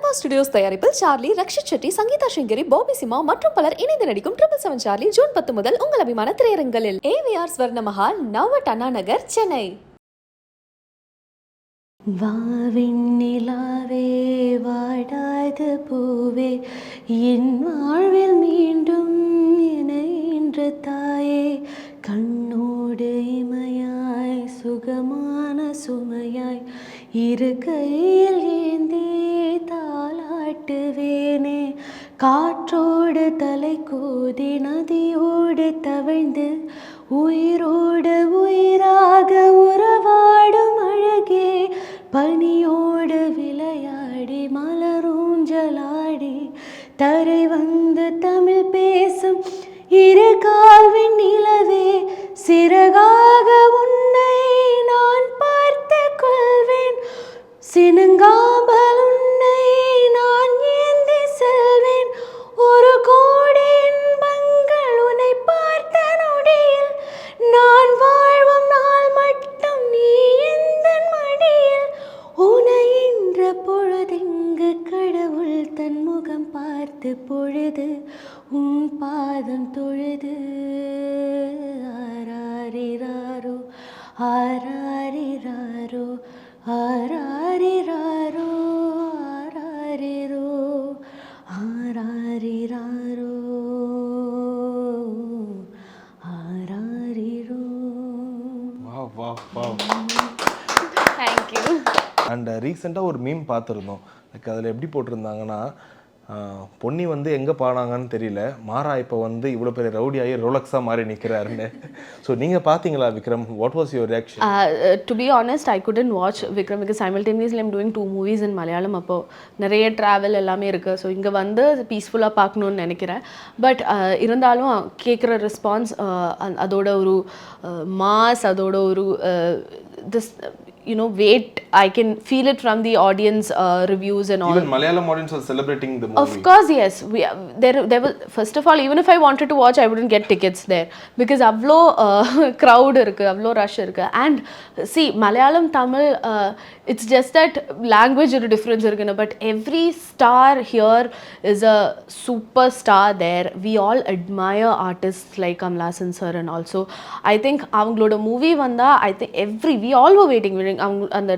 Cinema studios தயாரிப்பில் Charlie, Rakshit Shetty, Sangeetha Sringeri, Bobby Simha மற்றும் பலர் இணைந்து நடிக்கும் 777 சார்லி ஜூன் 10 முதல் உங்கள் அபிமான திரையரங்குகளில். AVR ஸ்வர்ண மஹால், நவட் அண்ணா நகர், சென்னை. வாவினிலாவே வாடாத பூவே என் வாழ்வில் மீண்டும் இணைன்ற தாயே, கண்ணோடு இமையாய் சுகமான சுமையாய் இரு கையில் ஏந்தி தாலாட்டுவேனே, காற்றோடு தலை கோதி நதியோடு தவழ்ந்து உயிரோடு உயிராக உறவாடும் அழகே, பனியோடு விளையாடி மலரூஞ்சலாடி தரை வந்து தமிழ் பேசும் இரு கால்வின் நிலவே, சிறகாக உன்னை நான் பார்த்து கொள்வேன், சினுங்காமல் உன்னை நான் ஏந்தி செல்வேன், ஒரு கோடி இன்பங்கள் உன்னை பார்த்த நொடியில், நான் வாழ்வும் நாள் மட்டும் நீ எந்த மடியில், உனை என்ற பொழுதெங்கு கடவுள் தன் முகம் பார்த்து பொழுது உன் பாதம் தொழுது. ஆராரிராரோ ஆராரிராரோ ஆராரிராரோ ஆராரிரோ ஆராரிராரோ ஆராரிரோ. Wow wow wow. Thank you. And ரீசெண்டாக ஒரு மீம் பார்த்துருந்தோம். லைக் அதில் எப்படி போட்டிருந்தாங்கன்னா, பொன்னி வந்து எங்கே பாடாங்கன்னு தெரியல, மாறா இப்போ வந்து இவ்வளோ பெரிய ரவுடியாகி ரோலக்ஸாக மாறி நிற்கிறாருன்னு. ஸோ நீங்கள் பார்த்தீங்களா Vikram? What was your reaction? To be honest, I couldn't watch Vikram because simultaneously I'm doing 2 movies in Malayalam. அப்போ நிறைய ட்ராவல் எல்லாமே இருக்குது. ஸோ இங்கே வந்து பீஸ்ஃபுல்லாக பார்க்கணுன்னு நினைக்கிறேன். பட் இருந்தாலும் கேட்குற ரெஸ்பான்ஸ், அதோட ஒரு மாஸ், அதோட ஒரு this weight, I can feel it from the audience reviews and all. Even Malayalam audience was celebrating the movie. Of course, yes. There was, first of all, even if I wanted to watch, I wouldn't get tickets there because avlo crowd irukku, avlo rush irukku. And see, Malayalam, Tamil, it's just that language is a difference irukku, but every star here is a superstar there. We all admire artists like Kamalasan sir, and also I think avangaloda movie vanda, I think we all were waiting அந்த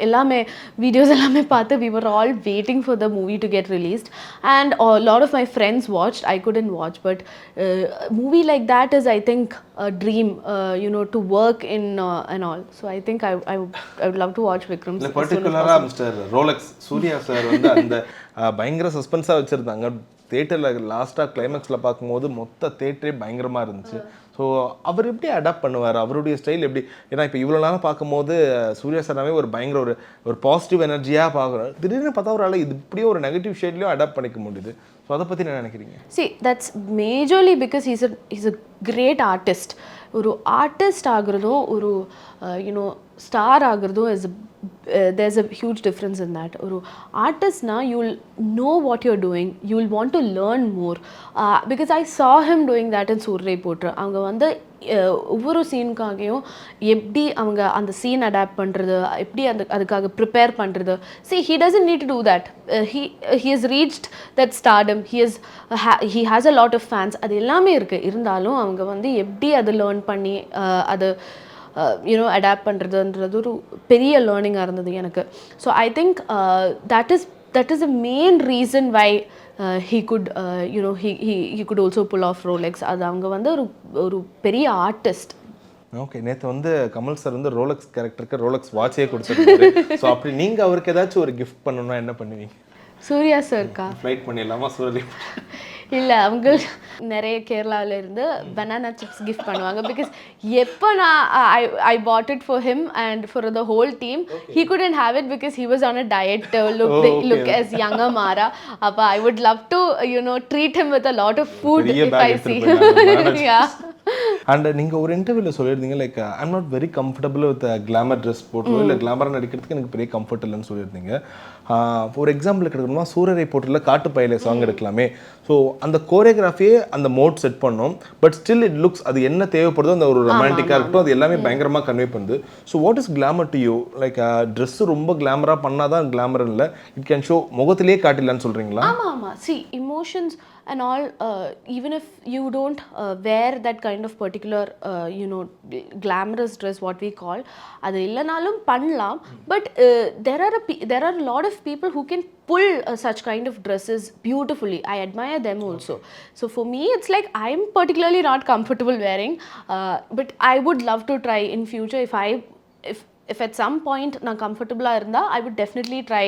எல்லாமே videos எல்லாமே பார்த்து we were all waiting for the movie to get released, and a lot of my friends watched. I couldn't watch, but movie like that is, I think, a dream, to work in and all. So I think I would love to watch Vikram. Particularly Mr. Rolex Surya sir வந்து அந்த பயங்கர சஸ்பென்ஸாக வச்சுருந்தாங்க. தேட்டரில் லாஸ்ட்டாக கிளைமேக்ஸில் பார்க்கும்போது மொத்த தேட்டரே பயங்கரமாக இருந்துச்சு. ஸோ அவர் எப்படி அடாப்ட் பண்ணுவார்? அவருடைய ஸ்டைல் எப்படி? ஏன்னா இப்போ இவ்வளோ நாளாக பார்க்கும்போது சூர்யா சாராவே ஒரு பயங்கர ஒரு பாசிட்டிவ் எனர்ஜியாக பார்க்குறோம். திடீர்னு பார்த்தா அவரால் இது இப்படியே ஒரு நெகட்டிவ் ஷேட்லேயும் அடாப்ட் பண்ணிக்க முடியுது. ஸோ அதை பற்றி என்ன நினைக்கிறீங்க? See, that's majorly because he's a great artist. ஒரு ஆர்டிஸ்ட் ஆகுறதும் ஒரு star ஆகுறதும் is there's a huge difference in that. ஒரு ஆர்டிஸ்ட்னா you'll know what you're doing, you'll want to learn more, because I saw him doing that in சூரரை போற்று. அவங்க வந்து ஒவ்வொரு சீனுக்காகவும் எப்படி அவங்க அந்த சீன் அடாப்ட் பண்ணுறது, எப்படி அதுக்காக ப்ரிப்பேர் பண்ணுறது. See, he doesn't need to do that. He has reached that stardom. He has a lot of fans. அது எல்லாமே இருக்குது. இருந்தாலும் அவங்க வந்து எப்படி அதை லேர்ன் பண்ணி அது அடாப்ட் பண்ணுறதுன்றது ஒரு பெரிய லேர்னிங்காக இருந்தது எனக்கு. So I think that is the main reason why he could he could also pull off Rolex. அது அவங்க வந்து ஒரு பெரிய ஆர்டிஸ்ட். ஓகே, நேற்று வந்து கமல் சார் வந்து ரோலக்ஸ் கேரக்டருக்கு ரோலக்ஸ் வாட்சே கொடுத்துருக்காரு. ஸோ அப்படி நீங்கள் அவருக்கு ஏதாச்சும் ஒரு கிஃப்ட் பண்ணணும்னா என்ன பண்ணுவீங்க? சூர்யா சார்க்கா ஃப்ளைட் பண்ணிடலாமா? சூரிய இல்லை, அவங்க நிறைய கேரளாவில் இருந்து பனானா சிப்ஸ் கிஃப்ட் பண்ணுவாங்க. பிகாஸ் எப்போ நான் I bought it for him and for the whole team. He couldn't have it because he was on a diet look as younger Mara. அப்போ I would love to treat him with a lot of food if I see. அண்ட் நீங்கள் ஒரு இன்டர்வியூவில் சொல்லியிருந்தீங்க, like I'm not very comfortable with glamour dress போட்டு இல்லை கிளாமராக நடிக்கிறதுக்கு எனக்கு பெரிய கம்ஃபர்ட் இல்லைன்னு சொல்லியிருந்தீங்க. ஃபார் எக்ஸாம்பிள் எடுக்கணும்னா சூரரை போட்டில் காட்டு பயில சாங் எடுக்கலாமே. ஸோ அந்த கோரியோகிராஃபியே அந்த மோட் செட் பண்ணோம், பட் ஸ்டில் இட் லுக்ஸ் அது என்ன தேவைப்படுதோ அந்த ஒரு ரொமான்டிக்காக இருக்கட்டும் அது எல்லாமே பயங்கரமாக கன்வே பண்ணுது. So what is glamour to you? Like dress ரொம்ப கிளாமராக பண்ணால் தான் கிளாமர் இல்லை, இட் கேன் ஷோ முகத்திலேயே காட்டிடலான்னு சொல்கிறீங்களா? ஆமாம். see emotions and all, even if you don't wear that kind of particular glamorous dress what we call, அது இல்லைனாலும் பண்ணலாம். but there are a lot of people who can pull such kind of dresses beautifully. I admire them also. So for me it's like I'm particularly not comfortable wearing, but I would love to try in future if at some point நான் கம்ஃபர்டபுளாக இருந்தால் I would definitely try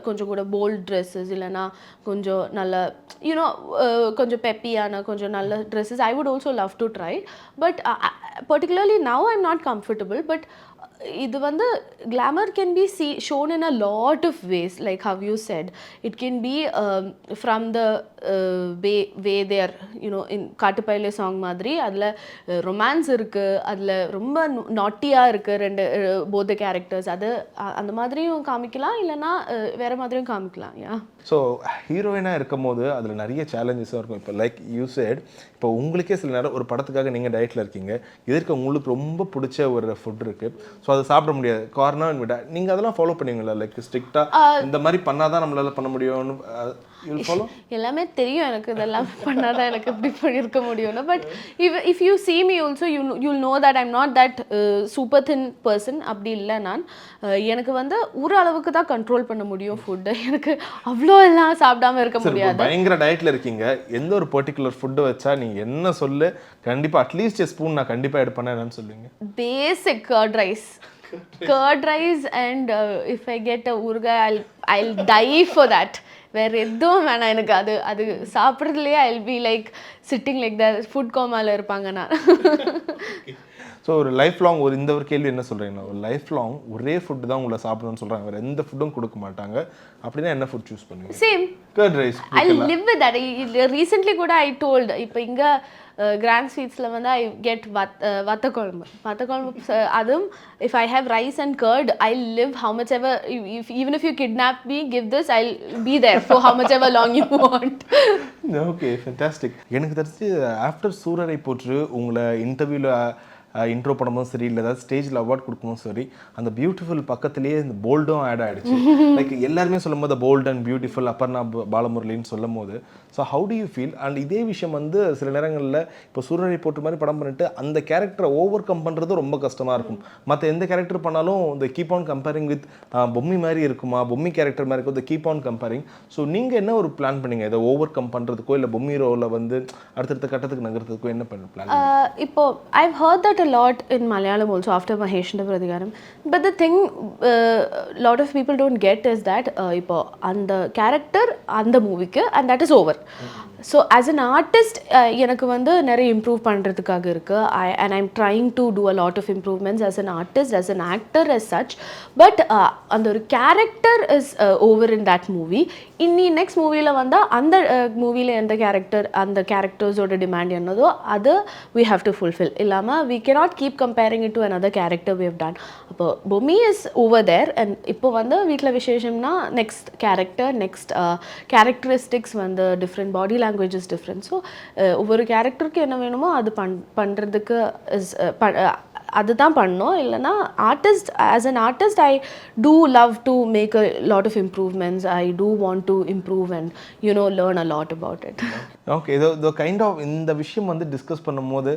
கொஞ்சம் கூட bold dresses இல்லைனா கொஞ்சம் நல்ல கொஞ்சம் பெப்பியான கொஞ்சம் நல்ல dresses I would also love to try. But particularly now I'm not comfortable. But இது வந்து glamour can be shown in a lot of ways, like how you said. It can be from the way they are, in காட்டுப்பயிலே song மாதிரி அதில் romance இருக்குது, அதில் ரொம்ப நாட்டியாக இருக்குது ரெண்டு போத் கேரக்டர்ஸ். அது அந்த மாதிரியும் காமிக்கலாம், இல்லைனா வேறு மாதிரியும் காமிக்கலாம். ஸோ ஹீரோயினாக இருக்கும் போது அதில் நிறைய சேலஞ்சஸும் இருக்கும். இப்போ லைக் யூ செட், இப்போ உங்களுக்கே சில நேரம் ஒரு படத்துக்காக நீங்கள் டயட்டில் இருக்கீங்க, இதற்கு உங்களுக்கு ரொம்ப பிடிச்ச ஒரு ஃபுட் இருக்குது, ஸோ அதை சாப்பிட முடியாது, காரணம் விட நீங்கள் அதெல்லாம் ஃபாலோ பண்ணுவீங்களா? லைக் ஸ்ட்ரிக்டாக இந்த மாதிரி பண்ணால் தான் நம்மளால் பண்ண முடியும்னு ஃபாலோ? எல்லாமே தெரியும் எனக்கு, இதெல்லாம் பண்ணாதான் எனக்கு இப்படி பண்ணியிருக்க முடியும்னு. But if you see me also you'll know that I'm not that super thin person. அப்படி இல்லை. நான் எனக்கு வந்து ஒரு அளவுக்கு தான் கண்ட்ரோல் பண்ண முடியும் ஃபுட்டு. எனக்கு அவ்வளோ எல்லாம் சாப்பிடாம இருக்க முடியாது. பயங்கர டயட்டில் இருக்கீங்க, எந்த ஒரு பர்டிகுலர் ஃபுட்டு வச்சா நீங்கள் என்ன சொல்லு கண்டிப்பாக அட்லீஸ்ட் ஸ்பூன் நான் கண்டிப்பாக எடுப்பேன் என்னன்னு சொல்லுவீங்க? பேசிக் curd rice and if I get a ஊறுகாய் I'll die for that. வேறு எதுவும் வேணாம் எனக்கு. அது சாப்பிட்றதுலேயே I'll be like sitting like that, food கோமாவில் இருப்பாங்க நான். ஸோ ஒரு லைஃப் லாங் இந்த ஒரு கேள்வி என்ன சொல்கிறீங்கன்னா, ஒரு லைஃப் லாங் ஒரே ஃபுட்டு தான் உங்களை சாப்பிடணும்னு சொல்கிறாங்க, வேறு எந்த ஃபுட்டும் கொடுக்க மாட்டாங்க அப்படின்னா என்ன ஃபுட் சூஸ் பண்ணுவீங்க? Same curd rice. I'll live with that. Recently கூட I told, இப்போ இங்கே கிராண்ட் ஸ்வீட்ஸில் வந்து ஐ கெட் வத்த குழம்பு அதுவும் if I have rice and curd I'll live how much ever, even if you kidnap me, give this, I'll be there for how much ever long you want. Okay, fantastic. எனக்கு தெரிஞ்சு after சூரரை போற்று உங்களை இன்டர்வியூவில் intro பண்ணும்போதும் சரி, இல்லை ஏதாவது ஸ்டேஜில் அவார்ட் கொடுக்கும்போதும் சரி, அந்த பியூட்டிஃபுல் பக்கத்துலேயே இந்த போல்டும் ஆட் ஆகிடுச்சு. லைக் எல்லாருமே சொல்லும் போது போல்ட் அண்ட் பியூட்டிஃபுல் அபர்ணா பாலமுரளின்னு சொல்லும் போது, so how to you feel? And இதே விஷயம் வந்து சில நேரங்களில் இப்போ சூரரை போட்டு மாதிரி படம் பண்ணிட்டு அந்த கேரக்டரை ஓவர் கம் பண்ணுறது ரொம்ப கஷ்டமாக இருக்கும். மற்ற எந்த கேரக்டர் பண்ணாலும் இந்த keep on comparing with Bommi மாதிரி இருக்குமா, பொம்மி கேரக்டர் மாதிரி இருக்கும், இந்த கீப் ஆன் கம்பேரிங். ஸோ நீங்கள் என்ன ஒரு பிளான் பண்ணீங்க இதை ஓவர் கம் பண்ணுறதுக்கோ, இல்லை பொம்மி ரோவில் வந்து அடுத்தடுத்த கட்டத்துக்கு நகர்றதுக்கோ என்ன பிளான்? இப்போ I've heard that a lot in Malayalam also after Maheshanda Pradhigaram. But the thing lot of people don't get is that இப்போ அந்த கேரக்டர் அந்த மூவிக்கு and that is over. So as an artist எனக்கு வந்து நிறைய improve பண்ணுறதுக்காக இருக்குது. and I'm trying to do a lot of improvements as an artist, as an actor, as such. But அந்த ஒரு character is over in that movie. இன்னி next மூவியில் வந்தால் அந்த மூவியில் எந்த கேரக்டர், அந்த கேரக்டர்ஸோட டிமாண்ட் என்னதோ அது we have to fulfill. இல்லாமல் we cannot keep comparing it to another character we have done. அப்போ Bommi is over there and இப்போ வந்து வீட்டில் விசேஷம்னா நெக்ஸ்ட் கேரக்டர், நெக்ஸ்ட் கேரக்டரிஸ்டிக்ஸ் வந்து different, body language is different. So ஒவ்வொரு கேரக்டருக்கு என்ன வேணுமோ அது பண்ணுறதுக்கு அதுதான் பண்ணோம். இல்லைனா artist, as an artist I do love to make a lot of improvements. I do want to improve and learn a lot about it. Okay, இது கைண்ட் ஆஃப் இந்த விஷயம் வந்து டிஸ்கஸ் பண்ணும்போது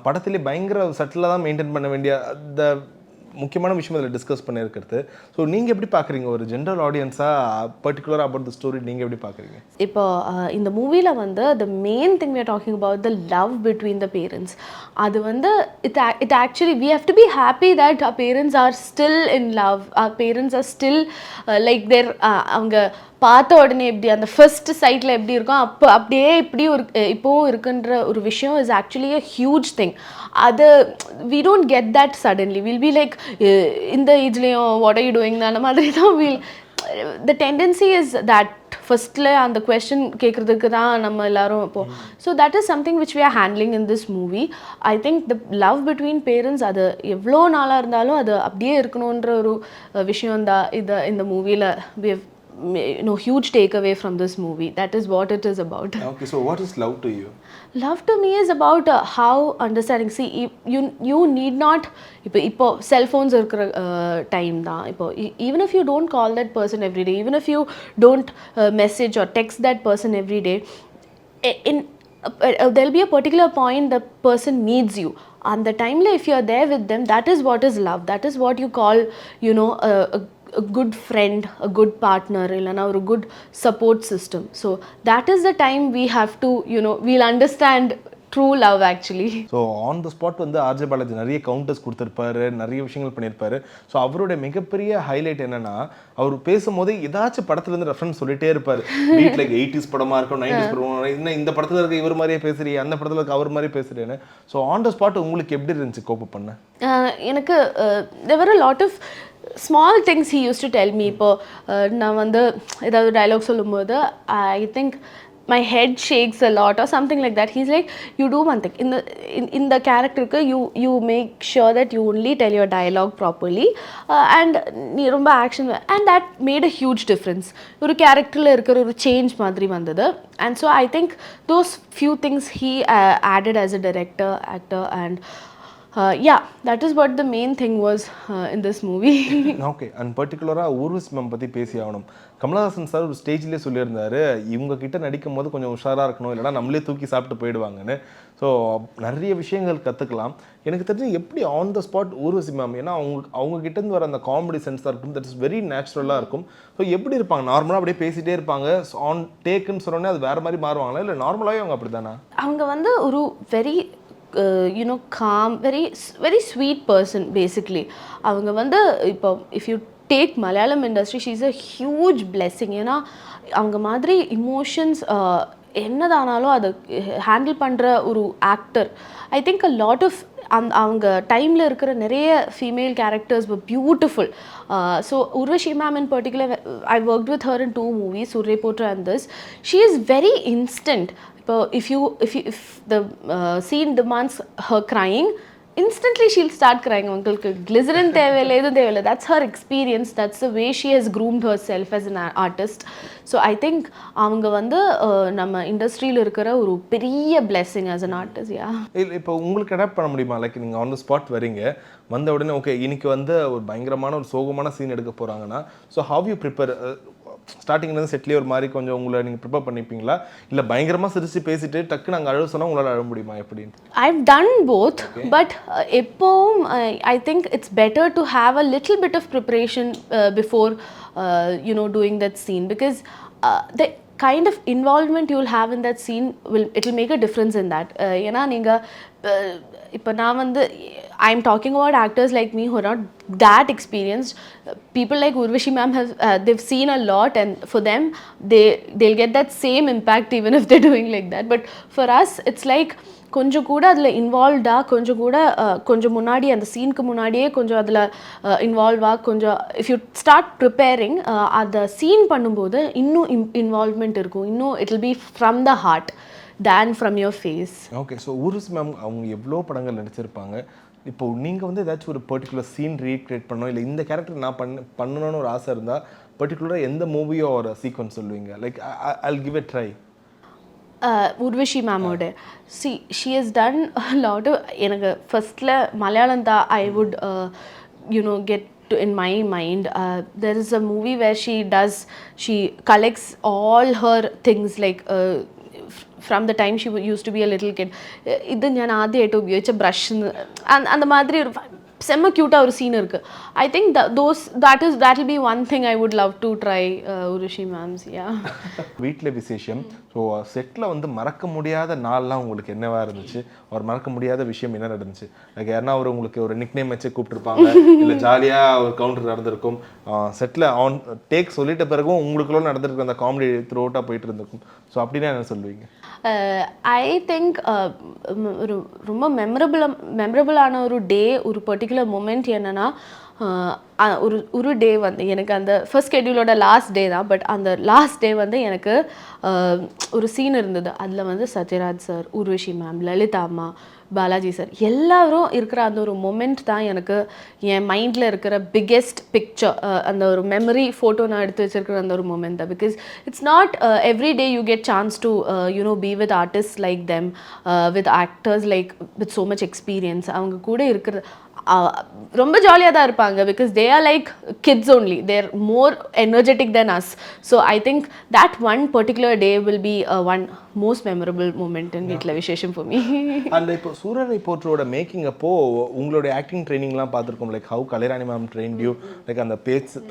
படத்திலே பயங்கர சட்டிலாக தான் மெயின்டைன் பண்ண வேண்டிய அந்த முக்கியமான விஷயம் அதில் டிஸ்கஸ் பண்ணியிருக்கிறது. ஸோ நீங்கள் எப்படி பார்க்குறீங்க ஒரு ஜென்ரல் ஆடியன்ஸாக பர்டிகுலராக அபவுட் த ஸ்டோரி நீங்கள் எப்படி பார்க்குறீங்க? இப்போ இந்த மூவியில் வந்து the main thing we are talking about the love between the parents. அது வந்து it actually we have to be happy that our parents are still in love. Our parents are still like they're அவங்க பார்த்த உடனே எப்படி அந்த first சைட்டில் எப்படி இருக்கும் அப்படியே இப்படி ஒரு இப்போவும் இருக்குன்ற ஒரு விஷயம் is actually a huge thing. அது we don't get that suddenly. We'll be like இந்த ஏஜ்லேயும் what are you doing அந்த மாதிரி தான் the tendency is that ஃபர்ஸ்ட்ல அந்த கொஸ்டின் கேட்குறதுக்கு தான் நம்ம எல்லாரும் இப்போ so that is something which we are handling in this movie. I think the love between parents அது எவ்வளோ நாளாக இருந்தாலும் அது அப்படியே இருக்கணுன்ற ஒரு விஷயம் தான் இந்த மூவியில் we have huge takeaway from this movie. That is what it is about. Okay, so what is love to you? Love to me is about how understanding. See, you need not இப்போ cell phones இருக்கிற time தான் இப்போ even if you don't call that person every day, even if you don't message or text that person every day, in there'll be a particular point the person needs you. And the time if you are there with them, that is what is love. That is what you call a good friend, a good partner, illana or a good support system. So that is the time we have to we'll understand true love actually. So on the spot வந்து RJ Balaji நிறைய counters கொடுத்துருப்பாரு, நிறைய விஷயங்கள் பண்ணியிருப்பாரு. So அவருடைய மிகப்பெரிய highlight என்னன்னா, அவர் பேசும்போது ஏதாச்சும் படத்துலேருந்து ரெஃபரன்ஸ் சொல்லிட்டே இருப்பார். வீட்டில் 80s படமாக இருக்கும், 90s படமாக, இன்னும் இந்த படத்தில் இருக்க இவர் மாதிரியே பேசுறியே, அந்த படத்தில் இருக்க அவர் மாதிரி பேசுறேன்னு. ஸோ ஆன் த ஸ்பாட் உங்களுக்கு எப்படி இருந்துச்சு கோப் பண்ண? எனக்கு there were a lot of small things he used to tell me. இப்போ நான் வந்து ஏதாவது டைலாக் சொல்லும்போது I think my head shakes a lot or something like that. He's like, you do one thing in the character you make sure that you only tell your dialogue properly and நீ ரொம்ப action, and that made a huge difference. ஒரு characterல இருக்கிற ஒரு change மாதிரி வந்தது. And so I think those few things he added as a director, actor, and yeah, that is what the main thing was in this movie. Okay, and பர்டிகுலராக Urvashi ma'am பற்றி பேசி ஆகணும். Kamal Haasan sir ஒரு ஸ்டேஜ்லேயே சொல்லியிருந்தாரு, இவங்க கிட்ட நடிக்கும் போது கொஞ்சம் உஷாராக இருக்கணும், இல்லைனா நம்மளே தூக்கி சாப்பிட்டு போயிடுவாங்கன்னு. ஸோ நிறைய விஷயங்கள் கற்றுக்கலாம். எனக்கு தெரிஞ்சு எப்படி on the spot Urvashi ma'am, ஏன்னா அவங்க கிட்டேருந்து வர அந்த காமெடி சென்ஸாக இருக்கும், தட் இஸ் வெரி நேச்சுரலாக இருக்கும். ஸோ எப்படி இருப்பாங்க? நார்மலாக அப்படியே பேசிகிட்டே இருப்பாங்க, ஆன் டேக்குன்னு சொன்னோன்னே அது வேறு மாதிரி மாறுவாங்களா, இல்லை நார்மலாகவே அவங்க அப்படி தானே? அவங்க வந்து ஒரு very calm, very sweet person basically. அவங்க வந்து இப்போ if you take Malayalam industry, she's a huge blessing. ஏன்னா அவங்க மாதிரி இமோஷன்ஸ் என்னதானாலும் அதை ஹேண்டில் பண்ணுற ஒரு actor. I think a lot of அவங்க டைமில் இருக்கிற நிறைய female characters were beautiful. So Urvashi ma'am in particular, I worked with her in 2 movies, Surya Potra and this. She is very instant. If the scene demands her crying, instantly she'll start crying. Uncle glycerin தேவையில்லை, எதுவும் தேவையில்லை. That's her experience. That's the way she has groomed herself as an artist. So I think அவங்க வந்து நம்ம இண்டஸ்ட்ரியில் இருக்கிற ஒரு பெரிய blessing as an artist. Yeah. இப்போ உங்களுக்கு அடாப்ட் பண்ண முடியுமா? லைக் நீங்கள் ஆன் த ஸ்பாட் வரீங்க, வந்த உடனே ஓகே இன்னைக்கு வந்து ஒரு பயங்கரமான ஒரு சோகமான சீன் எடுக்க போகிறாங்கன்னா, ஸோ ஹவ் யூ ப்ரிப்பேர்? ஸ்டார்டிங்லேருந்து செட்லேயே ஒரு மாதிரி கொஞ்சம் உங்களை நீங்கள் ப்ரிப்பேர் பண்ணிப்பீங்களா, இல்லை பயங்கரமாக சிரிச்சு பேசிட்டு டக்கு நாங்கள் அழுவ சொன்னால் உங்களால் அழ முடியுமா எப்படி? I've done both, but எப்போவும் I think it's better to have a little bit of preparation before doing that scene, because the kind of involvement you'll have in that scene it'll make a difference in that. ஏன்னா நீங்கள் இப்போ நான் வந்து I'm talking about actors like me who are not that experienced. People like Urvashi ma'am they've seen a lot, and for them they'll get that same impact even if they're doing like that. But for us it's like கொஞ்சம் கூட அதில் இன்வால்வ்டாக, கொஞ்சம் முன்னாடி அந்த சீனுக்கு முன்னாடியே கொஞ்சம் அதில் இன்வால்வாக கொஞ்சம் இஃப் யூ ஸ்டார்ட் ப்ரிப்பேரிங் அதை சீன் பண்ணும்போது இன்னும் இன்வால்வ்மெண்ட் இருக்கும், இன்னும் it will be from the heart then from your face. Okay, so Urvashi ma'am அவங்க எவ்வளோ படங்கள் நடிச்சிருப்பாங்க. இப்போ நீங்கள் வந்து ஏதாச்சும் ஒரு பர்டிகுலர் சீன் ரீக்ரியேட் பண்ணணும், இல்லை இந்த கேரக்டர் நான் பண்ணணும்னு ஒரு ஆசை இருந்தால் பர்டிகுலராக எந்த மூவியோ ஒரு சீக்வன்ஸ் சொல்லுவீங்க? Like I'll give a try. Urvashi ma'amode, see, she has done a lot of, எனக்கு ஃபர்ஸ்ட்ல மலையாளம் தான் I would get to in my mind. There is a movie where she collects all her things, like from the time she used to be a little kid. இது நான் ஆദ്യമായിട്ട് ഉപയോഗിച്ച brush அந்த மாதிரி ஒரு செம்ம க்யூட்டாக ஒரு சீன் இருக்குது. I think that will be one thing I would love to try. Urvashi ma'am's. Yeah. வீட்டில் விசேஷம். ஸோ செட்டில் வந்து மறக்க முடியாத நாள்லாம் உங்களுக்கு என்னவா இருந்துச்சு? ஒரு மறக்க முடியாத விஷயம் என்ன நடந்துச்சு? லைக் யாருன்னா அவர் உங்களுக்கு ஒரு நிக்நேம் வச்சு கூப்பிட்டுருப்பாங்க, இல்லை ஜாலியாக ஒரு கவுண்டர் நடந்திருக்கும், செட்டில் ஆன் டேக் சொல்லிட்ட பிறகும் உங்களுக்குள்ள நடந்திருக்கும் அந்த காமெடி த்ரூ அவுட்டாக போயிட்டு இருந்திருக்கும். ஸோ அப்படின்னா என்ன சொல்லுவீங்க? ஐ திங்க் ஒரு ரொம்ப மெமரபுளான ஒரு டே, ஒரு பர்டிகுலர் மூமெண்ட் என்னென்னா, ஒரு டே வந்து எனக்கு அந்த ஃபர்ஸ்ட் ஸ்கெடியூலோட லாஸ்ட் டே தான், பட் அந்த லாஸ்ட் டே வந்து எனக்கு ஒரு சீன் இருந்தது. அதில் வந்து சத்யராஜ் சார், ஊர்வஷி மேம், லலிதா அம்மா, பாலாஜி சார் எல்லாரும் இருக்கிற அந்த ஒரு மொமெண்ட் தான் எனக்கு என் மைண்டில் இருக்கிற பிக்கெஸ்ட் பிக்சர், அந்த ஒரு மெமரி ஃபோட்டோ நான் எடுத்து வச்சிருக்கிற அந்த ஒரு மொமெண்ட் தான். Because it's not every day you get chance to be with artist like them, with actors like with so much experience. அவங்க கூட இருக்கிற ரொம்ப ஜாலியாக தான் இருப்பாங்க. Because they are like kids only, they're more energetic than us. So I think that one particular day will be one most memorable moment in வீட்ல விசேஷம் for me. அந்த இப்போ சூரரை போற்றோட மேக்கிங் அப்போ உங்களுடைய ஆக்டிங் ட்ரைனிங்லாம் பார்த்துருக்கோம். Like how Kalairani ma'am train you, like அந்த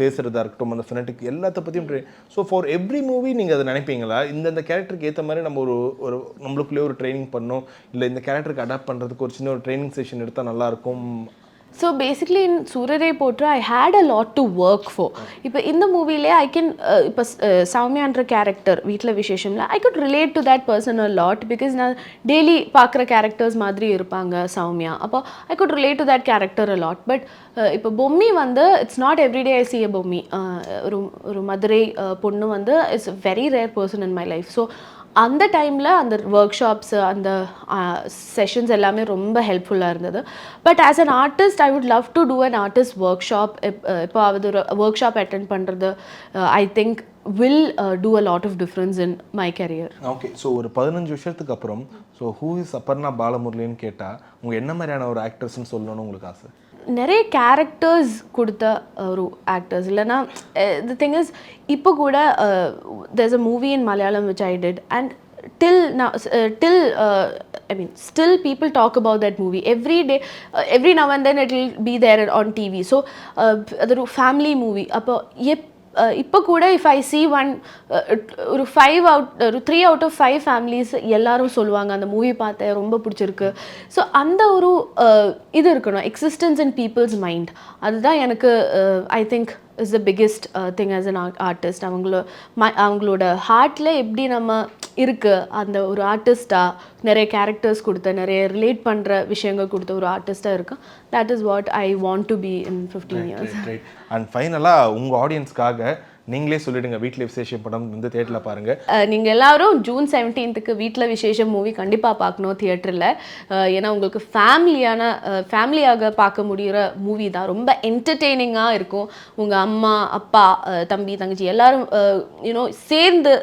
பேசுறதா இருக்கட்டும், அந்த ஃபெனட்டிக் எல்லாத்த பற்றியும் train. So for every movie நீங்கள் அதை நினைப்பீங்களா, இந்த கேரக்டருக்கு ஏற்ற மாதிரி நம்ம ஒரு நம்மளுக்குள்ளே ஒரு ட்ரைனிங் பண்ணோம், இல்லை இந்த கேரக்டருக்கு அடாப்ட் பண்ணுறதுக்கு ஒரு சின்ன ஒரு ட்ரைனிங் செஷன் எடுத்தால் நல்லாயிருக்கும்? So basically in Surare Potra, I had a lot to work for. இப்போ இந்த மூவிலே I can இப்போ சௌமியான்ற character Veetla Vishesham, I could relate to that person a lot because நான் டெய்லி பார்க்குற கேரக்டர்ஸ் மாதிரி இருப்பாங்க சௌமியா. அப்போ I could relate to that character a lot. But இப்போ பொம்மி வந்து it's not every day I see a Bommi. ஒரு மதுரை பொண்ணு வந்து it's very rare person in my life. So அந்த டைமில் அந்த ஒர்க் ஷாப்ஸு அந்த செஷன்ஸ் எல்லாமே ரொம்ப ஹெல்ப்ஃபுல்லாக இருந்தது. But as an artist I would love to do an artist work shop. இப்போ அது ஒரு ஒர்க் ஷாப் அட்டென்ட் பண்ணுறது I think will do a lot of difference in my career. Okay, so ஒரு 15 வருஷத்துக்கு அப்புறம் ஸோ ஹூ இஸ் அபர்ணா பாலமுரளின்னு கேட்டால் உங்கள் என்ன மாதிரியான ஒரு ஆக்ட்ரஸ்ன்னு சொல்லணும்னு உங்களுக்கு ஆசை? நிறைய கேரக்டர்ஸ் கொடுத்த ஒரு ஆக்டர்ஸ். இல்லைனா தி திங் இஸ் இப்போ கூட there's a movie in Malayalam which I did and till still people talk about that movie every day, every now and then it will be there on TV. So அது ஒரு family movie. அப்போ இப்போ கூட if I C ஒரு 3 out of 5 families எல்லாரும் சொல்லுவாங்க அந்த movie பார்த்தேன் ரொம்ப பிடிச்சிருக்கு. ஸோ அந்த ஒரு இது இருக்கணும், எக்ஸிஸ்டன்ஸ் இன் பீப்புள்ஸ் மைண்ட். அதுதான் எனக்கு I think is the biggest thing as an artist. அவங்களோட ஹார்ட்டில் எப்படி நம்ம இருக்குது அந்த ஒரு ஆர்டிஸ்டாக நிறைய கேரக்டர்ஸ் கொடுத்த, நிறைய ரிலேட் பண்ணுற விஷயங்கள் கொடுத்த ஒரு ஆர்டிஸ்டாக இருக்குது. That is what I want to be in 15 years. And ஃபைனலாக உங்கள் ஆடியன்ஸ்க்காக நீங்களே சொல்லிடுங்க, வீட்ல விசேஷம் படம் வந்து தியேட்டரில் பாருங்கள். நீங்கள் எல்லாரும் ஜூன் 17th வீட்ல விசேஷம் மூவி கண்டிப்பாக பார்க்கணும் தியேட்டரில். ஏன்னா உங்களுக்கு ஃபேமிலியாக பார்க்க முடிகிற மூவி தான். ரொம்ப என்டர்டெய்னிங்காக இருக்கும். உங்கள் அம்மா அப்பா தம்பி தங்கச்சி எல்லாரும் சேர்ந்து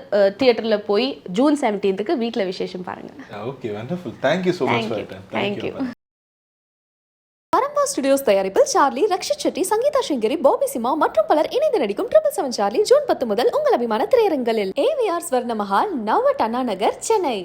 தியேட்டரில் போய் ஜூன் 17th வீட்ல விசேஷம் பாருங்கள். Okay, wonderful. Thank you so much for your time. Thank you. Paramvah studios தயாரிப்பில் சார்லி, ரக்ஷித் செட்டி, சங்கீதா சிங்கரி, பாபி சிமா மற்றும் பலர் இணைந்து நடிக்கும் 777 சார்லி ஜூன் 10 முதல் உங்கள் அபிமான திரையரங்களில். AVR ஸ்வர்ண மஹால், நவ அண்ணா நகர், சென்னை.